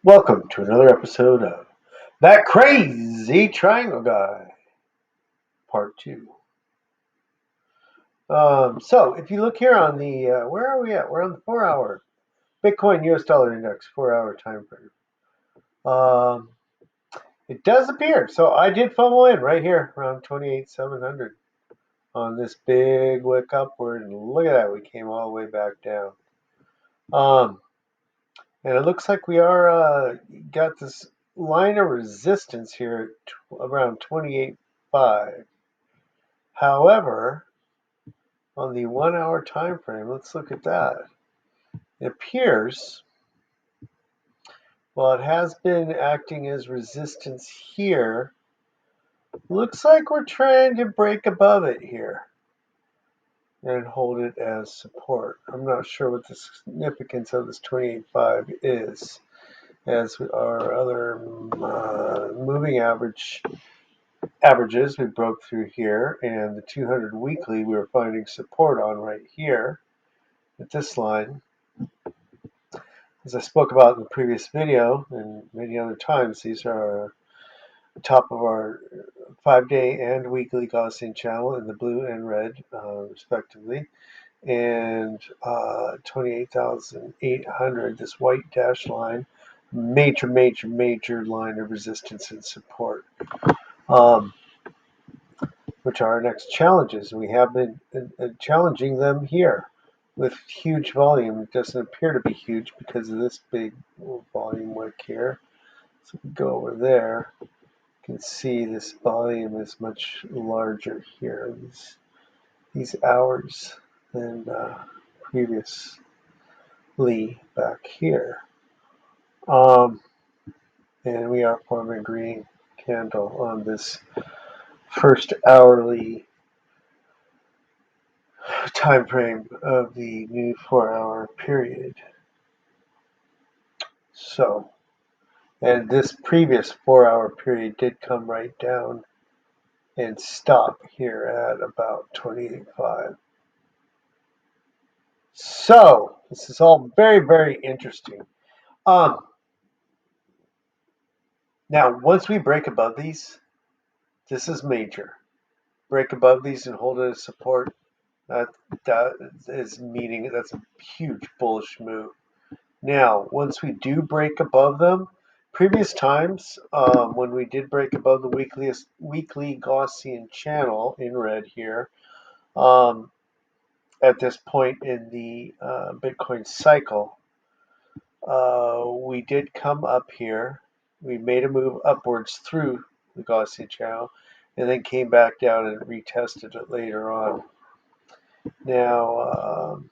Welcome to another episode of That Crazy Triangle Guy, Part 2. So, if you look here on the, where are we at? We're on the 4 hour Bitcoin US dollar index, 4 hour time frame. It does appear, so I did FOMO in right here around 28,700 on this big wick upward, and look at that, we came all the way back down. Um, and it looks like we are got this line of resistance here at around 28.5. However, on the 1 hour time frame, let's look at that. It appears, while it has been acting as resistance here, looks like we're trying to break above it here and hold it as support. I'm not sure what the significance of this 28.5 is, as our other moving averages we broke through here, and the 200 weekly we were finding support on right here at this line. As I spoke about in the previous video and many other times, these are top of our 5-day and weekly Gaussian channel in the blue and red, respectively, and 28,800, this white dash line, major line of resistance and support, which are our next challenges. We have been challenging them here with huge volume. It doesn't appear to be huge because of this big volume wick here. So if we go over there, you can see this volume is much larger here, these hours, than previously back here. And we are forming a green candle on this first hourly time frame of the new 4 hour period. So, and this previous 4 hour period did come right down and stop here at about 28.5. So, this is all very interesting. Now, once we break above these, this is major. Break above these and hold it as support. That is meaning that's a huge bullish move. Now, once we do break above them, previous times when we did break above the weekly Gaussian channel in red here, at this point in the Bitcoin cycle, we did come up here. We made a move upwards through the Gaussian channel and then came back down and retested it later on. Now,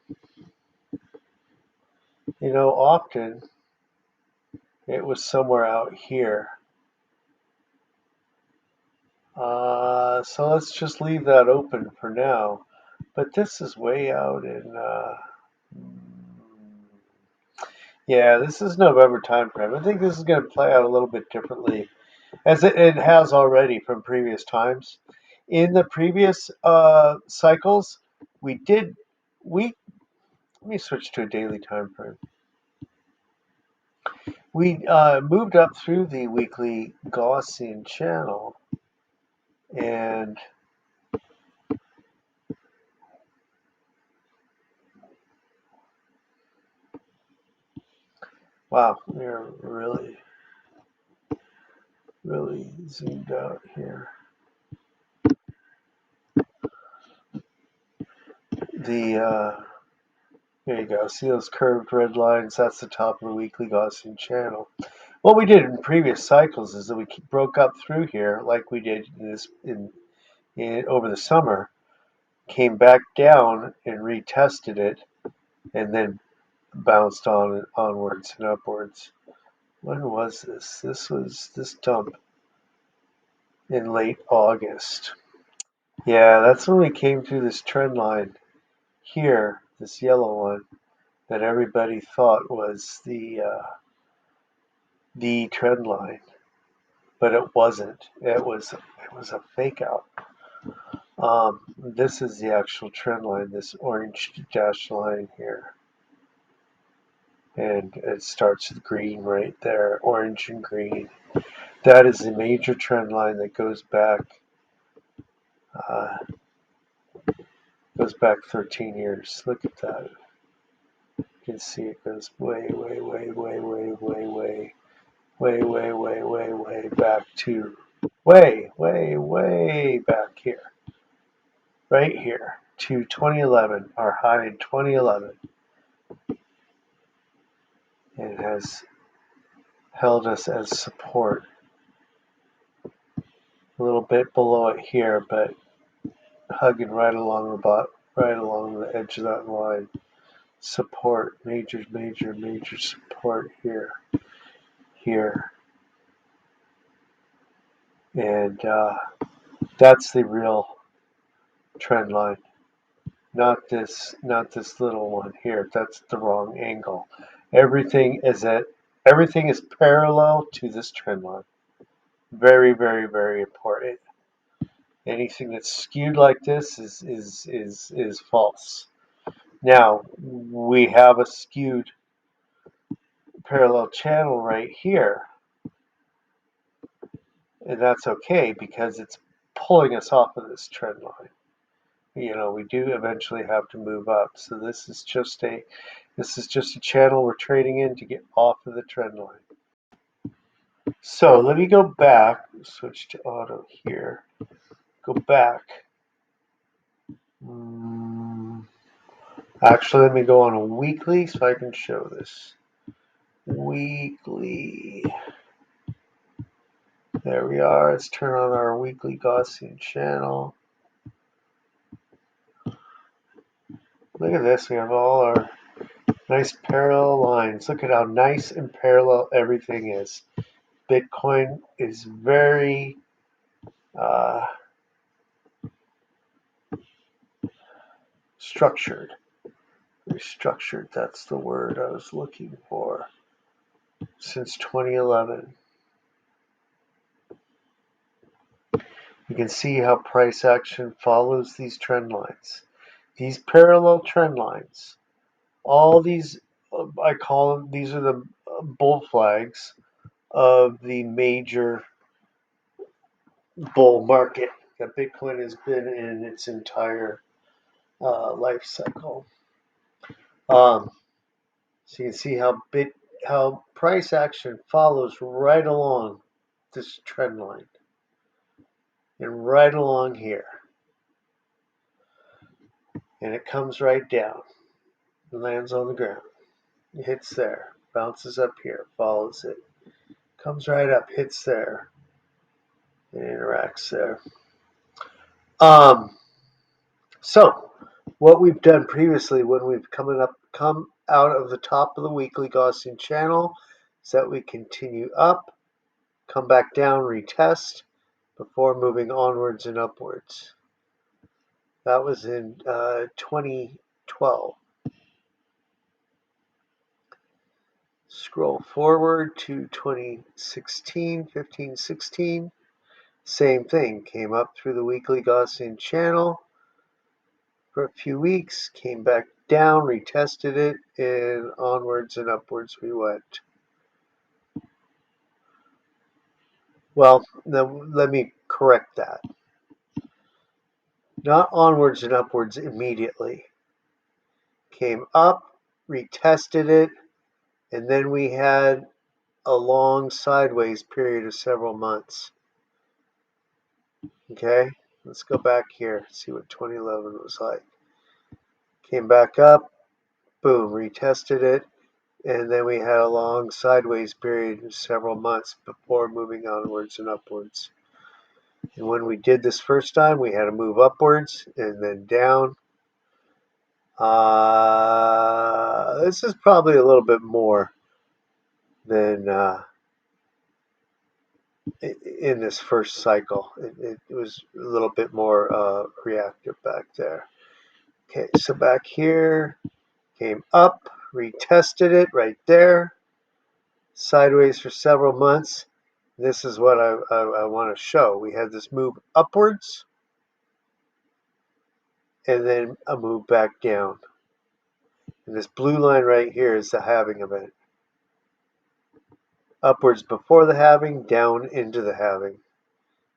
often it was somewhere out here. So let's just leave that open for now. But this is way out in, yeah, this is November time frame. I think this is going to play out a little bit differently, as it has already from previous times. In the previous cycles, we did, let me switch to a daily time frame. We moved up through the weekly Gaussian channel, and wow, we're really zoomed out here. There you go. See those curved red lines? That's the top of the weekly Gaussian channel. What we did in previous cycles is that we broke up through here, like we did over the summer, came back down and retested it, and then bounced onwards and upwards. When was this? This was this dump in late August. Yeah, that's when we came through this trend line here, this yellow one, that everybody thought was the trend line, but it wasn't. It was a fake out. This is the actual trend line, this orange dashed line here. and it starts with green right there, orange and green. That is a major trend line that goes back uh, 13 years. Look at that. You can see it goes way, way, way, way, way, way, way, way, way, way, way, way back to way, way, way back here, right here to 2011, our high in 2011, and has held us as support. A little bit below it here, but hugging right along right along the edge of that line. Support, major, major, major support here, here, and that's the real trend line. Not this little one here. That's the wrong angle. Everything is parallel to this trend line. Very, very, very important. Anything that's skewed like this is false. Now we have a skewed parallel channel right here, and that's okay because it's pulling us off of this trend line. We do eventually have to move up. So this is just a channel we're trading in to get off of the trend line. So let me go back, switch to auto here. Go back. Actually, let me go on a weekly so I can show this. Weekly. There we are. Let's turn on our weekly Gaussian channel. Look at this. We have all our nice parallel lines. Look at how nice and parallel everything is. Bitcoin is very structured. Very structured. That's the word I was looking for. Since 2011. You can see how price action follows these trend lines. These parallel trend lines. All these, I call them, these are the bull flags of the major bull market that Bitcoin has been in its entire life cycle. So you can see how price action follows right along this trend line and right along here, and it comes right down, lands on the ground, it hits there, bounces up here, follows it, comes right up, hits there, and interacts there. So what we've done previously when we've come out of the top of the weekly Gaussian channel is that we continue up, come back down, retest before moving onwards and upwards. That was in 2012. Scroll forward to 2016, 15, 16. Same thing, came up through the weekly Gaussian channel for a few weeks, came back down, retested it, and onwards and upwards we went. Well, let me correct that. Not onwards and upwards immediately. Came up, retested it, and then we had a long sideways period of several months. Okay, let's go back here, see what 2011 was like. Came back up, boom, retested it, and then we had a long sideways period of several months before moving onwards and upwards. And when we did this first time, we had to move upwards and then down. This is probably a little bit more than in this first cycle. It was a little bit more reactive back there. Okay, so back here, came up, retested it right there, sideways for several months. This is what I want to show. We had this move upwards and then a move back down. And this blue line right here is the halving event. Upwards before the halving, down into the halving.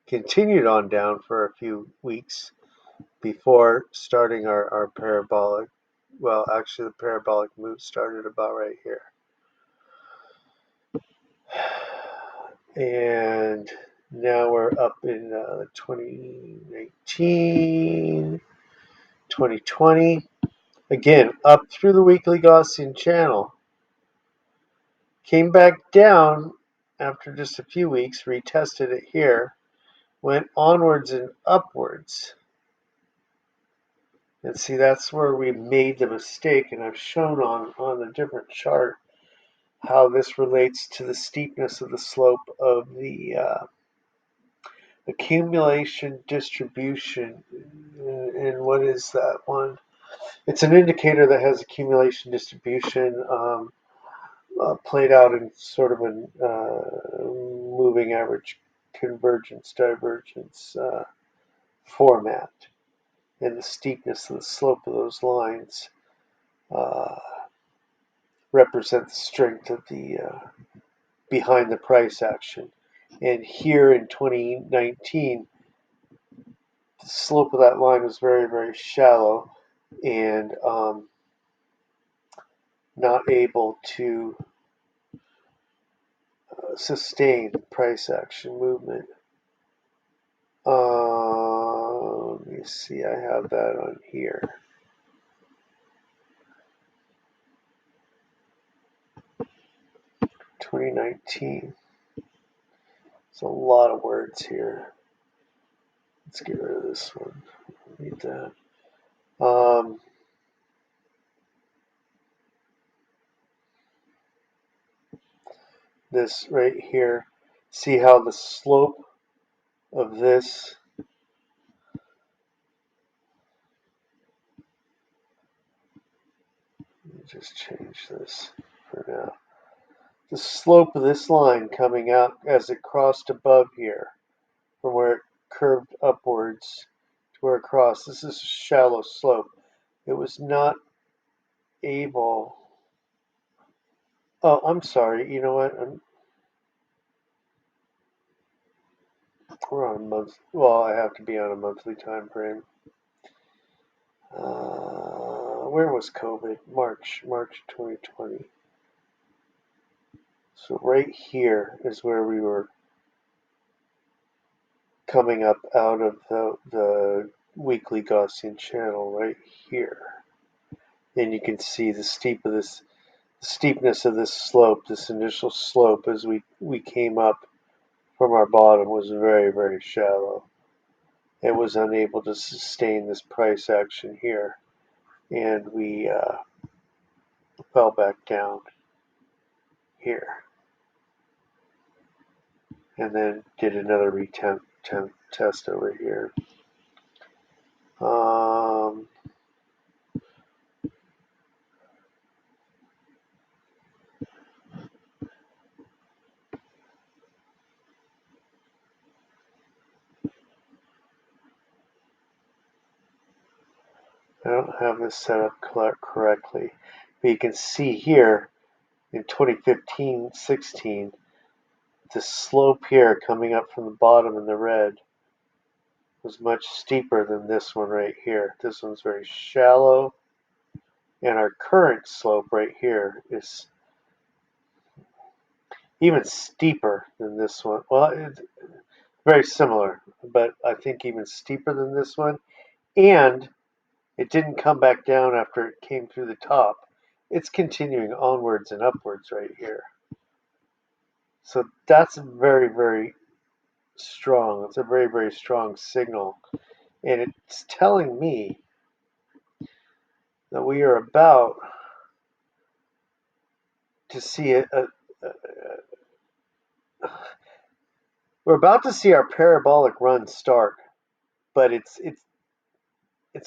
Continued on down for a few weeks before starting our parabolic. Well, actually, the parabolic move started about right here. And now we're up in 2019, 2020. Again, up through the weekly Gaussian channel. Came back down after just a few weeks, retested it here, went onwards and upwards. And see, that's where we made the mistake, and I've shown on a different chart how this relates to the steepness of the slope of the accumulation distribution. And what is that one? It's an indicator that has accumulation distribution played out in sort of a moving average convergence divergence format. And the steepness of the slope of those lines uh, represent the strength of the behind the price action. And here in 2019, the slope of that line was very, very shallow and not able to sustain price action movement. Let me see, I have that on here. (2019). It's a lot of words here. Let's get rid of this one. Need that. This right here. See how the slope of this just change this for now. The slope of this line coming out as it crossed above here from where it curved upwards to where it crossed. This is a shallow slope. It was not able. Oh, I'm sorry. You know what? We're on a month. Well, I have to be on a monthly time frame. Where was COVID? March 2020. So right here is where we were coming up out of the weekly Gaussian channel right here. And you can see the steepness of this slope, this initial slope as we came up from our bottom was very, very shallow. It was unable to sustain this price action here. And we fell back down here. And then did another test over here. I don't have this set up correctly, but you can see here in 2015-16, the slope here coming up from the bottom in the red was much steeper than this one right here. This one's very shallow, and our current slope right here is even steeper than this one. Well, it's very similar, but I think even steeper than this one. And it didn't come back down after it came through the top. It's continuing onwards and upwards right here. So that's very, very strong. It's a very, very strong signal. And it's telling me that we are about to see we're about to see our parabolic run start, but it's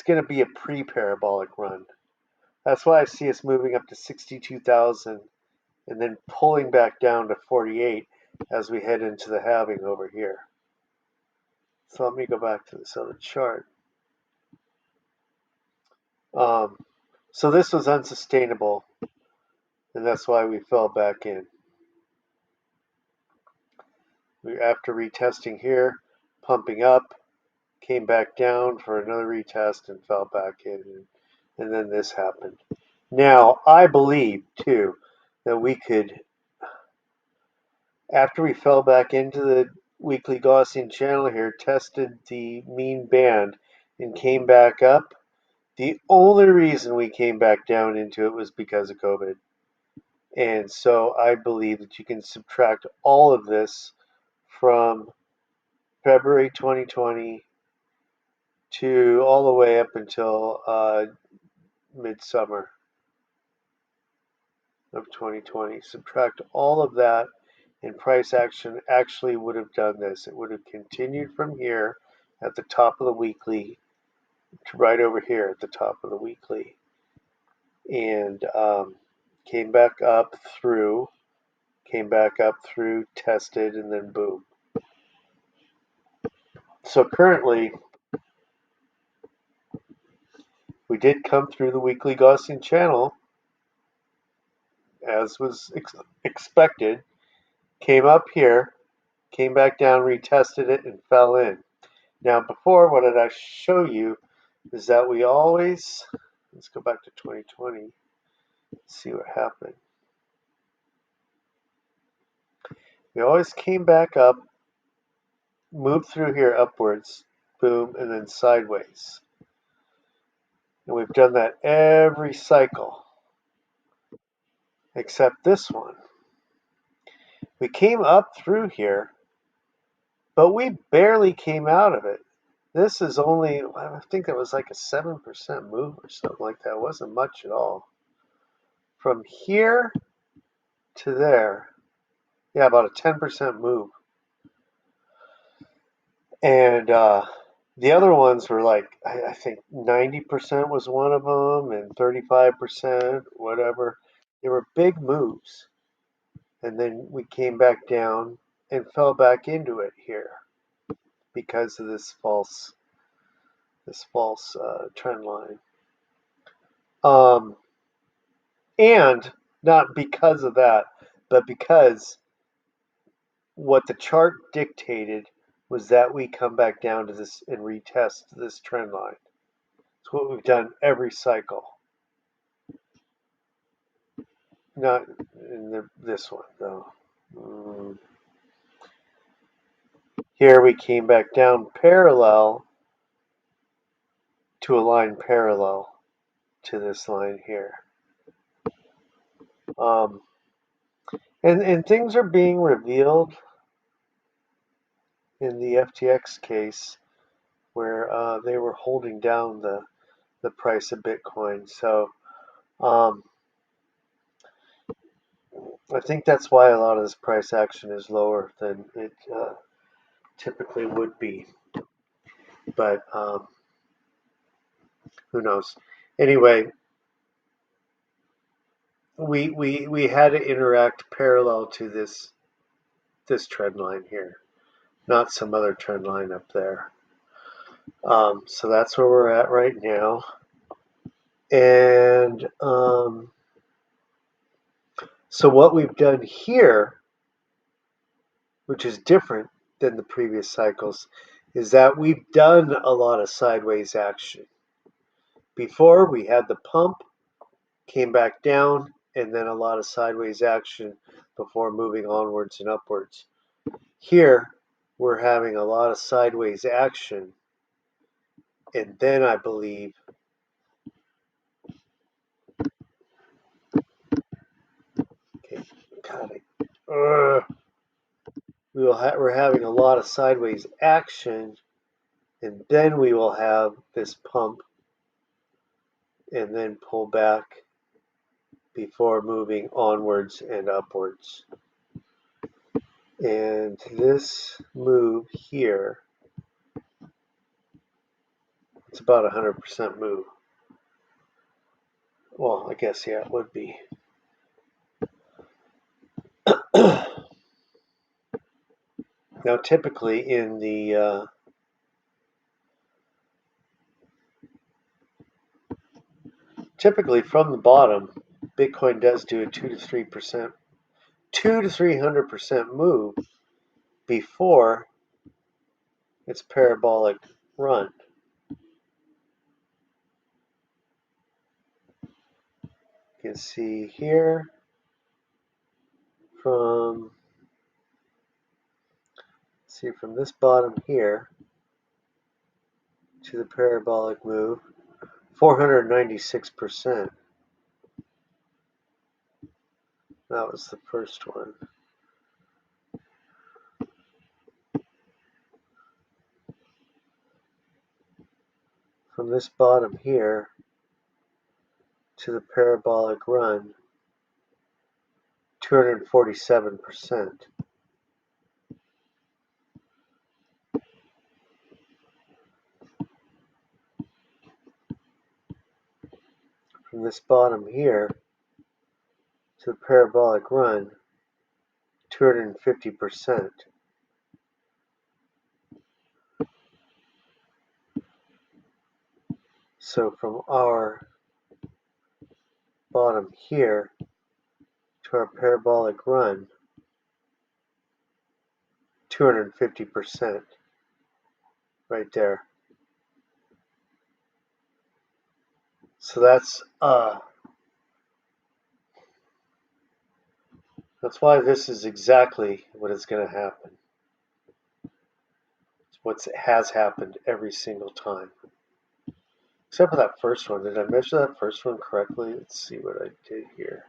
going to be a pre-parabolic run. That's why I see us moving up to 62,000 and then pulling back down to 48 as we head into the halving over here. So let me go back to this other chart. So this was unsustainable, and that's why we fell back in. After retesting here, pumping up, came back down for another retest and fell back in, and then this happened. Now, I believe, too, that we could, after we fell back into the weekly Gaussian channel here, tested the mean band and came back up. The only reason we came back down into it was because of COVID. And so I believe that you can subtract all of this from February 2020 to all the way up until midsummer of 2020. Subtract all of that, and price action actually would have done this. It would have continued from here at the top of the weekly to right over here at the top of the weekly, and came back up through, tested, and then boom. So currently, we did come through the weekly Gaussian channel as was expected, came up here, came back down, retested it, and fell in. Now, before, what did I show you is that we always, let's go back to 2020, see what happened. We always came back up, moved through here upwards, boom, and then sideways. And we've done that every cycle, except this one. We came up through here, but we barely came out of it. This is only, I think it was like a 7% move or something like that. It wasn't much at all. From here to there, yeah, about a 10% move. And the other ones were like, I think 90% was one of them, and 35%, whatever. They were big moves. And then we came back down and fell back into it here because of this false trend line. And not because of that, but because what the chart dictated was that we come back down to this and retest this trend line. It's what we've done every cycle. Not in this one, though. Here we came back down parallel to a line parallel to this line here. And things are being revealed in the FTX case where they were holding down the price of Bitcoin. So I think that's why a lot of this price action is lower than it typically would be. But who knows? Anyway, we had to interact parallel to this trend line here, not some other trend line up there. So that's where we're at right now. And so what we've done here, which is different than the previous cycles, is that we've done a lot of sideways action. Before we had the pump, came back down, and then a lot of sideways action before moving onwards and upwards. Here, we're having a lot of sideways action, and then I believe we're having a lot of sideways action, and then we will have this pump and then pull back before moving onwards and upwards. And this move here, it's about a 100% move. Well, I guess, yeah, it would be. Now, typically in the typically from the bottom, Bitcoin does do a 2 to 3%, 300% move before its parabolic run. You can see here from this bottom here to the parabolic move, 496%. That was the first one. From this bottom here to the parabolic run, 247%. From this bottom here to the parabolic run, 250%. So from our bottom here to our parabolic run, 250% right there. So that's why this is exactly what is going to happen. It's what has happened every single time. Except for that first one. Did I measure that first one correctly? Let's see what I did here.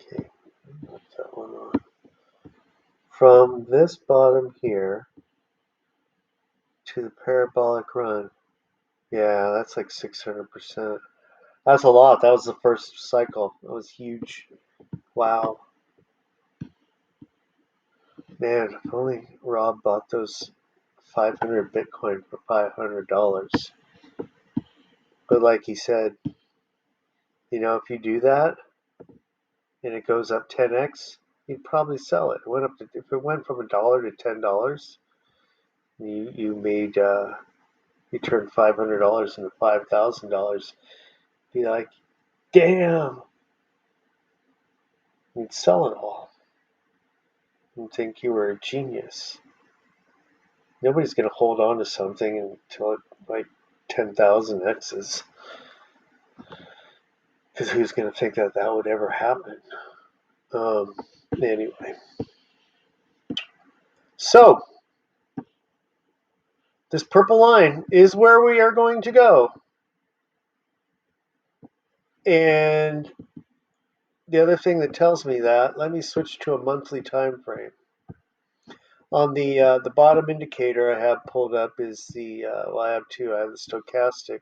Okay, put that one on. From this bottom here to the parabolic run, yeah, that's like 600%. That's a lot. That was the first cycle. That was huge. Wow. Man, if only Rob bought those 500 Bitcoin for $500. But like he said, if you do that and it goes up 10x, you'd probably sell it. If it went from $1 to $10, you made you turned $500 into $5,000. Be like, damn, you'd sell it all and think you were a genius. Nobody's going to hold on to something until it like 10,000 X's. Because who's going to think that would ever happen? Anyway. So, this purple line is where we are going to go. And the other thing that tells me that, let me switch to a monthly time frame. On the bottom indicator I have pulled up is I have two. I have the stochastic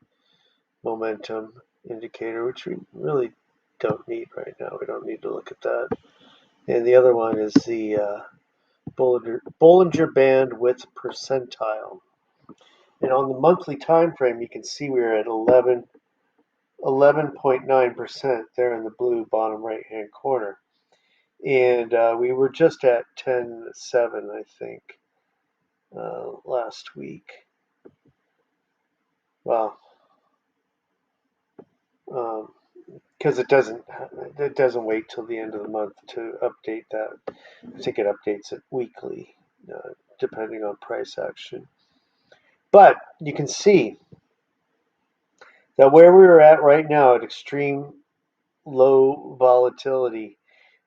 momentum indicator, which we really don't need right now. We don't need to look at that. And the other one is the Bollinger Band width percentile. And on the monthly time frame, you can see we're at 11.9% there in the blue bottom right hand corner. And we were just at 10.7, I think, last week. Well, because it doesn't wait till the end of the month to update that. I think it updates it weekly, depending on price action. But you can see that where we are at right now at extreme low volatility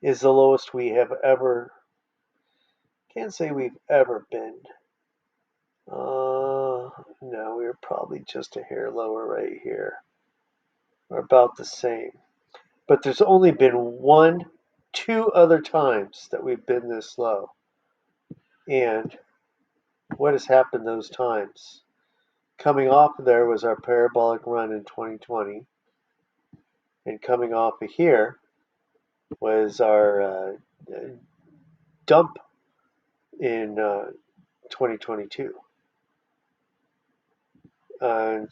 is the lowest we have ever. Can't say we've ever been. No, we're probably just a hair lower right here. We're about the same. But there's only been two other times that we've been this low. And what has happened those times? Coming off of there was our parabolic run in 2020. And coming off of here was our dump in 2022. And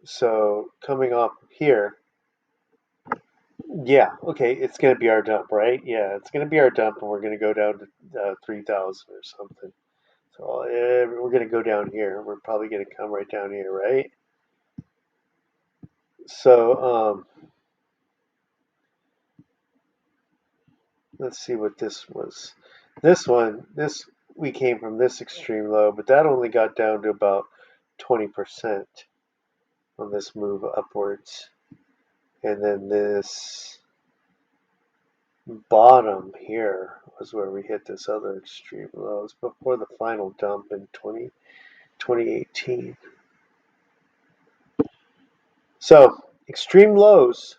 so coming off here, yeah, okay, it's going to be our dump, right? Yeah, it's going to be our dump, and we're going to go down to 3,000 or something. So we're going to go down here. We're probably going to come right down here, right? So let's see what this was. This we came from this extreme low, but that only got down to about 20% on this move upwards. And then this bottom here was where we hit this other extreme lows before the final dump in 2018. So extreme lows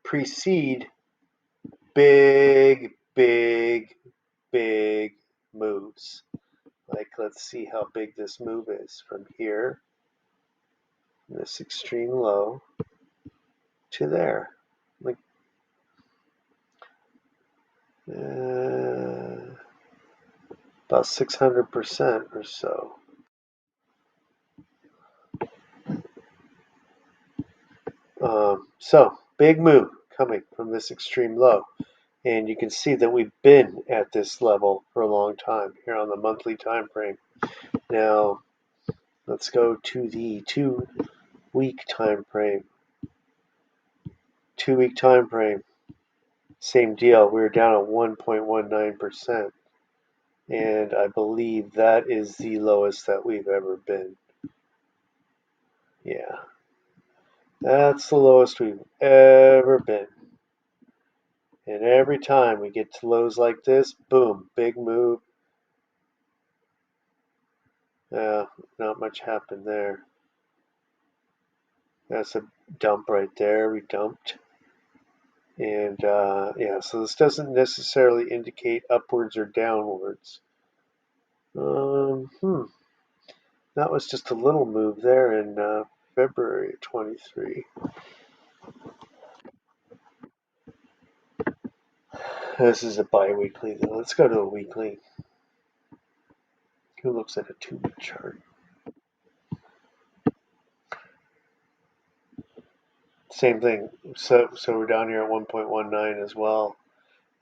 precede big, big, big moves. Like, let's see how big this move is from here, this extreme low, to there. Like, about 600% or so. So, big move coming from this extreme low. And you can see that we've been at this level for a long time here on the monthly time frame. Now, let's go to the 2-week time frame. 2-week time frame, same deal. We were down at 1.19%. And I believe that is the lowest that we've ever been. Yeah, that's the lowest we've ever been. And every time we get to lows like this, boom, big move. Not much happened there. That's a dump right there. We dumped. And yeah, so this doesn't necessarily indicate upwards or downwards. That was just a little move there in February 23. This is a bi-weekly though. Let's go to a weekly. Who looks at a 2-week chart? Same thing. So we're down here at 1.19 as well.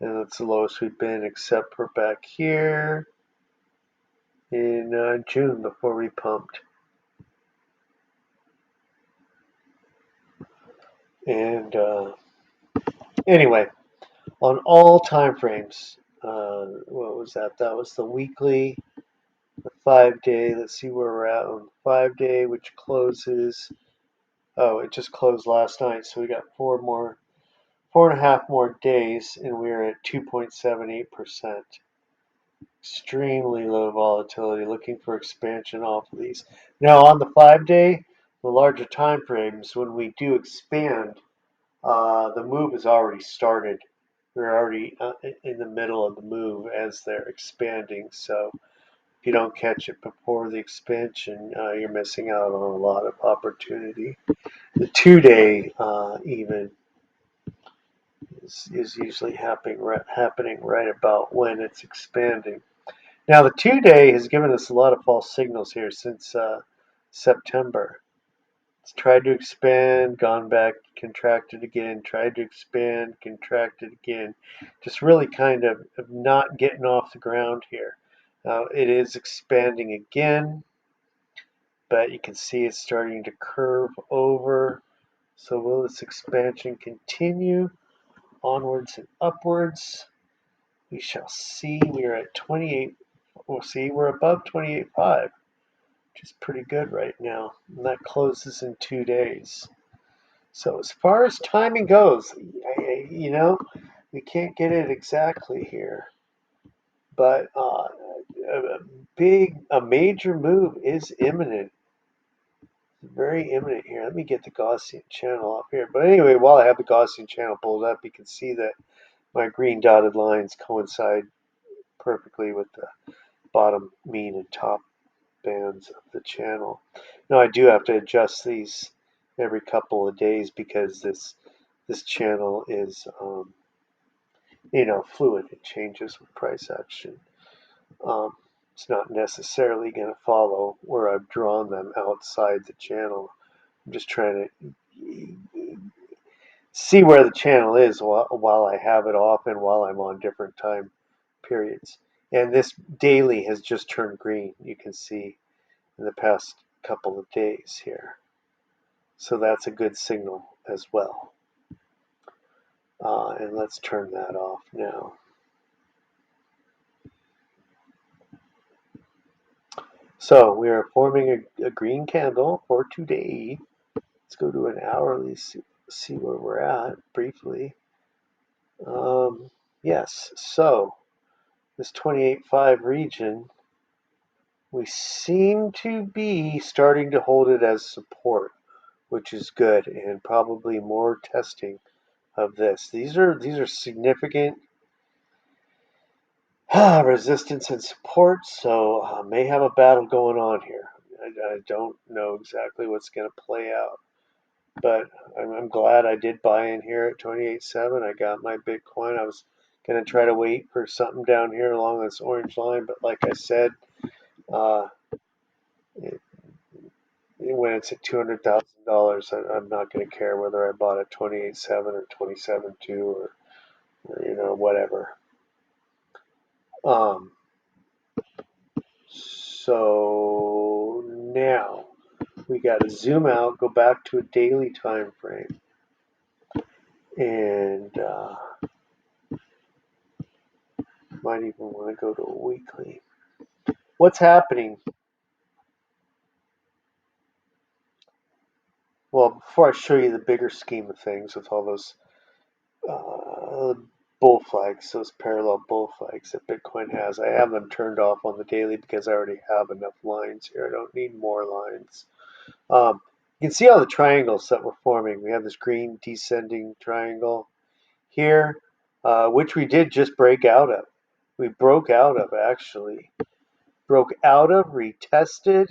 And that's the lowest we've been except for back here in June before we pumped. And anyway, on all time frames, what was that? That was the weekly, the 5-day. Let's see where we're at on the 5-day, which closes. Oh, it just closed last night, so we got 4.5 more days, and we're at 2.78%. Extremely low volatility. Looking for expansion off of these. Now on the 5-day, the larger time frames, when we do expand, the move has already started. We're already in the middle of the move as they're expanding. So if you don't catch it before the expansion, you're missing out on a lot of opportunity. The 2-day even is usually happening right about when it's expanding. Now the 2-day has given us a lot of false signals here since September. It's tried to expand, gone back, contracted again, tried to expand, contracted again. Just really kind of not getting off the ground here. It is expanding again, but you can see it's starting to curve over. So will this expansion continue onwards and upwards? We shall see. We are at 28. We'll see. We're above 28.5, which is pretty good right now. And that closes in 2 days. So as far as timing goes, we can't get it exactly here, but a major move is imminent. Very imminent here. Let me get the Gaussian channel up here. But anyway, while I have the Gaussian channel pulled up, you can see that my green dotted lines coincide perfectly with the bottom, mean, and top bands of the channel. Now I do have to adjust these every couple of days because this channel is fluid. It changes with price action. Um, it's not necessarily going to follow where I've drawn them outside the channel. I'm just trying to see where the channel is while I have it off and while I'm on different time periods. And this daily has just turned green, you can see in the past couple of days here. So that's a good signal as well. And let's turn that off now. So we are forming a green candle for today. Let's go to an hourly, see where we're at briefly. Yes, so this 28.5 region, we seem to be starting to hold it as support, which is good, and probably more testing of this. These are significant resistance and support, so may have a battle going on here. I don't know exactly what's going to play out, but I'm glad I did buy in here at 28.7. I got my Bitcoin. I was going to try to wait for something down here along this orange line, but like I said, uh, it, when it's at $200,000, I'm not going to care whether I bought at 28.7 or 27.2 or whatever. Um, so now we got to zoom out, go back to a daily time frame, and might even want to go to a weekly. What's happening? Well, before I show you the bigger scheme of things with all those uh, bull flags, those parallel bull flags that Bitcoin has, I have them turned off on the daily because I already have enough lines here. I don't need more lines. You can see all the triangles that we're forming. We have this green descending triangle here, which we did just break out of. We broke out of, actually. Broke out of, retested,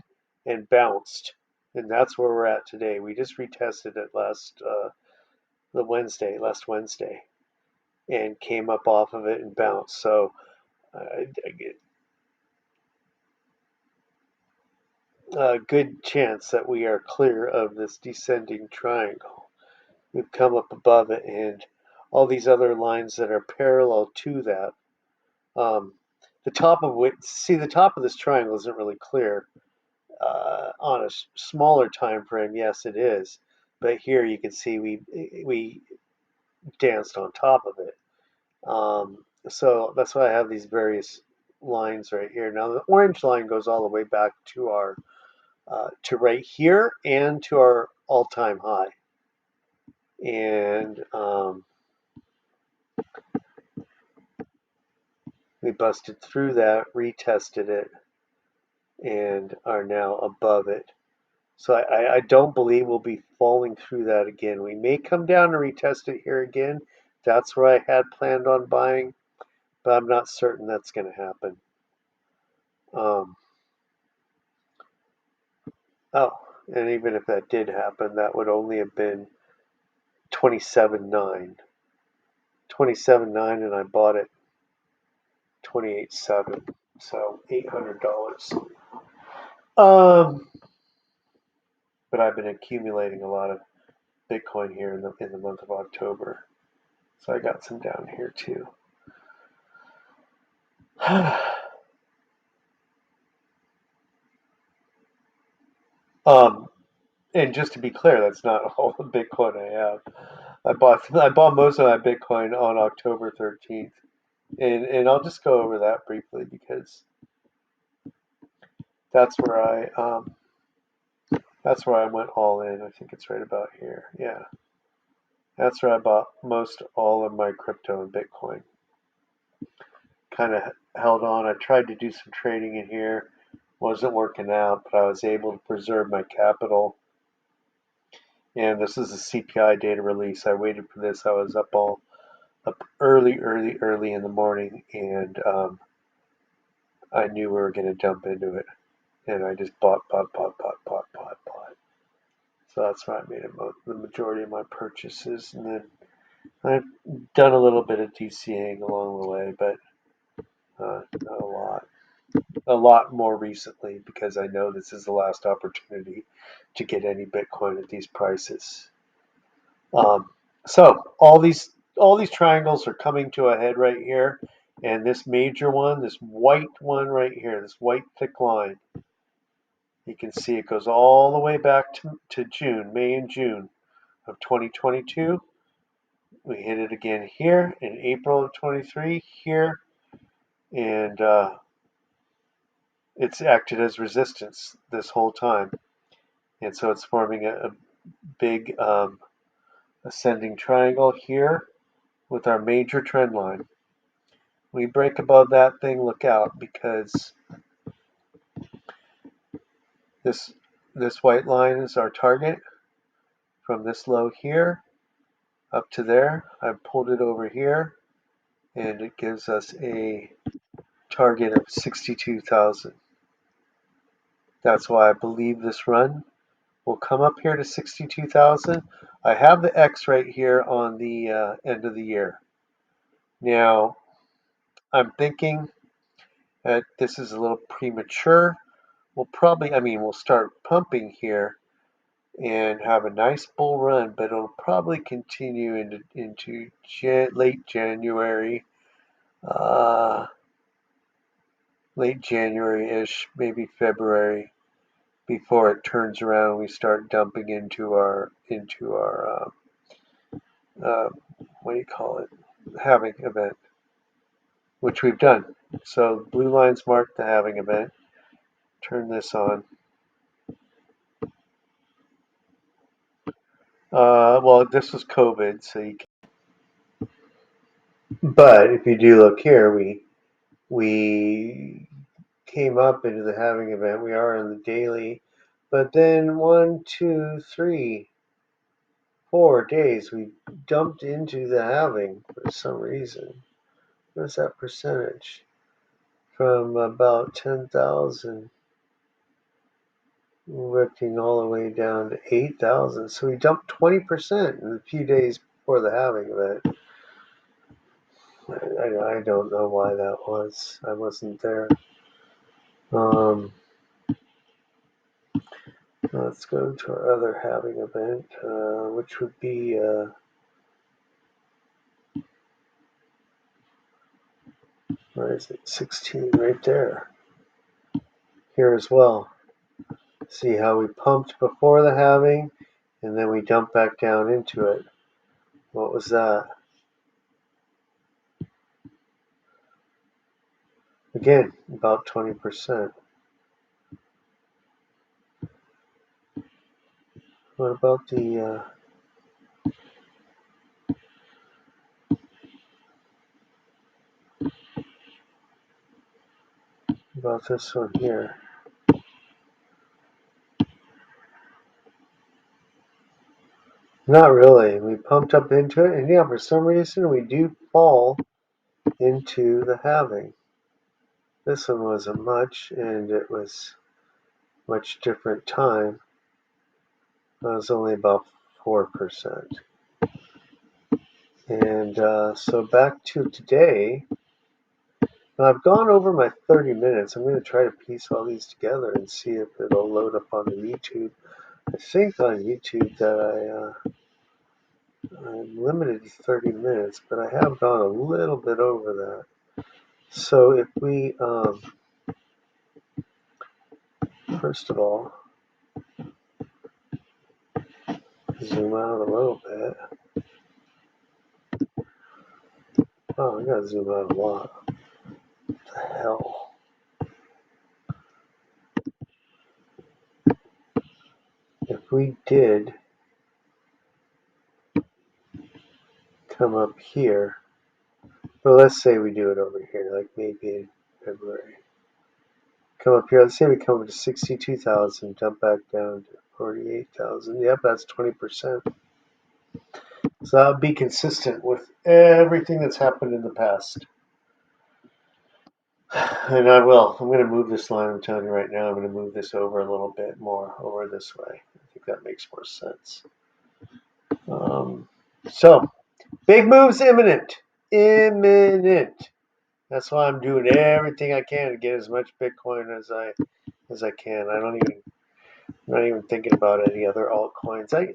and bounced. And that's where we're at today. We just retested it last Wednesday, and came up off of it and bounced. So I get a good chance that we are clear of this descending triangle. We've come up above it, and all these other lines that are parallel to that. Um, the top of the top of this triangle isn't really clear on a smaller time frame. Yes, it is, but here you can see we danced on top of it. So that's why I have these various lines right here. Now the orange line goes all the way back to our to right here and to our all-time high, and we busted through that, retested it, and are now above it. So I don't believe we'll be falling through that again. We may come down and retest it here again. That's where I had planned on buying, but I'm not certain that's going to happen. Um, oh, and even if that did happen, that would only have been 27.9. 27.9, and I bought it 28.7, so $800. Um, but I've been accumulating a lot of Bitcoin here in the month of October, so I got some down here too. um, and just to be clear, that's not all the Bitcoin I have. I bought most of my Bitcoin on October 13th, and I'll just go over that briefly because that's where I went all in. I think it's right about here. Yeah, that's where I bought most all of my crypto and Bitcoin. Kind of held on. I tried to do some trading in here, wasn't working out, but I was able to preserve my capital. And this is a CPI data release. I waited for this. I was up early in the morning, and I knew we were going to jump into it, and I just bought. So that's why I made the majority of my purchases, and then I've done a little bit of DCAing along the way, but not a lot. A lot more recently because I know this is the last opportunity to get any Bitcoin at these prices. Um, so all these triangles are coming to a head right here, And this major one, this white one right here, this white thick line, you can see it goes all the way back to June, May and June of 2022. We hit it again here in April of 23 here, and it's acted as resistance this whole time. And so it's forming a big ascending triangle here with our major trend line. We break above that thing, look out, because this this white line is our target from this low here up to there. I've pulled it over here, and it gives us a target of 62,000. That's why I believe this run will come up here to 62,000. I have the X right here on the end of the year. Now, I'm thinking that this is a little premature. We'll start pumping here and have a nice bull run, but it'll probably continue into late January, uh, late January-ish, maybe February, before it turns around and we start dumping into our uh, what do you call it, halving event, which we've done. So blue lines mark the halving event. Turn this on. Well, this was COVID, so you can, but if you do look here, we came up into the halving event. We are in the daily, but then 1, 2, 3, 4 days we dumped into the halving for some reason. What's that percentage? From about 10,000 working all the way down to 8,000. So we dumped 20% in a few days before the halving event. I don't know why that was. I wasn't there. Let's go to our other halving event, which would be where is it? 16 right there. Here as well. See how we pumped before the halving and then we dumped back down into it. What was that? Again, about 20%. What about about this one here? Not really. We pumped up into it, and yeah, for some reason we do fall into the halving. This one wasn't much, and it was much different time. It was only about 4%. And so back to today. Now I've gone over my 30 minutes. I'm going to try to piece all these together and see if it'll load up on the YouTube. I think on YouTube that I'm limited to 30 minutes, but I have gone a little bit over that. So if we, first of all, zoom out a little bit. Oh, I gotta zoom out a lot. What the hell? If we did come up here, well, let's say we do it over here, like maybe in February. Come up here, let's say we come up to 62,000, jump back down to 48,000. Yep, that's 20%. So that would be consistent with everything that's happened in the past. And I will. I'm going to move this line. I'm telling you right now, I'm going to move this over a little bit more over this way. I think that makes more sense. So, big moves imminent. Imminent. That's why I'm doing everything I can to get as much Bitcoin as I can. I'm not even thinking about any other altcoins. I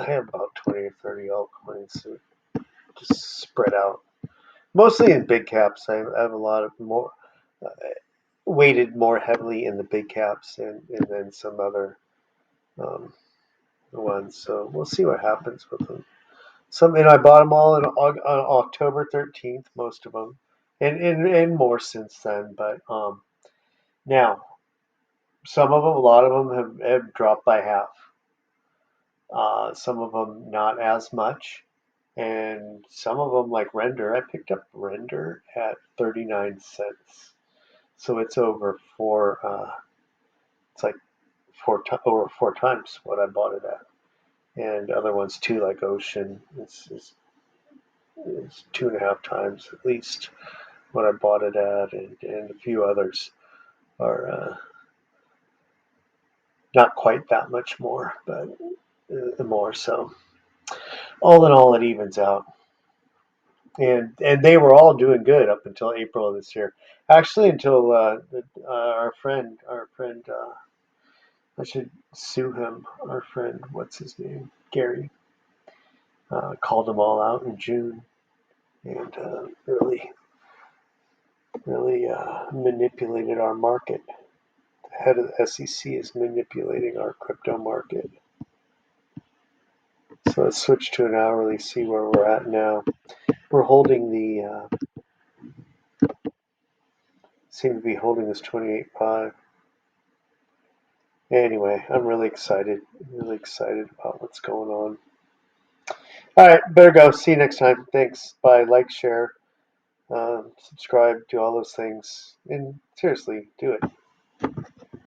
have about 20 or 30 altcoins. just spread out. Mostly in big caps. I have a lot of more uh, weighted more heavily in the big caps and then some other um, ones. So we'll see what happens with them. Some and I bought them all on October 13th, most of them, and more since then. But now some of them, a lot of them have dropped by half. Some of them not as much, and some of them like Render. I picked up Render at 39 cents, so it's over four. It's like over four times what I bought it at, and other ones too, like Ocean, is two and a half times at least what I bought it at, and a few others are not quite that much more, but more. So all in all, it evens out. And they were all doing good up until April of this year. Actually, until our friend, I should sue him. Our friend, what's his name, Gary, called them all out in June and really manipulated our market. The head of the SEC is manipulating our crypto market. So let's switch to an hourly, see where we're at now. We're holding seem to be holding this 28.5. Anyway, I'm really excited about what's going on. All right, better go. See you next time. Thanks. Bye. Like, share, subscribe, do all those things. And seriously, do it.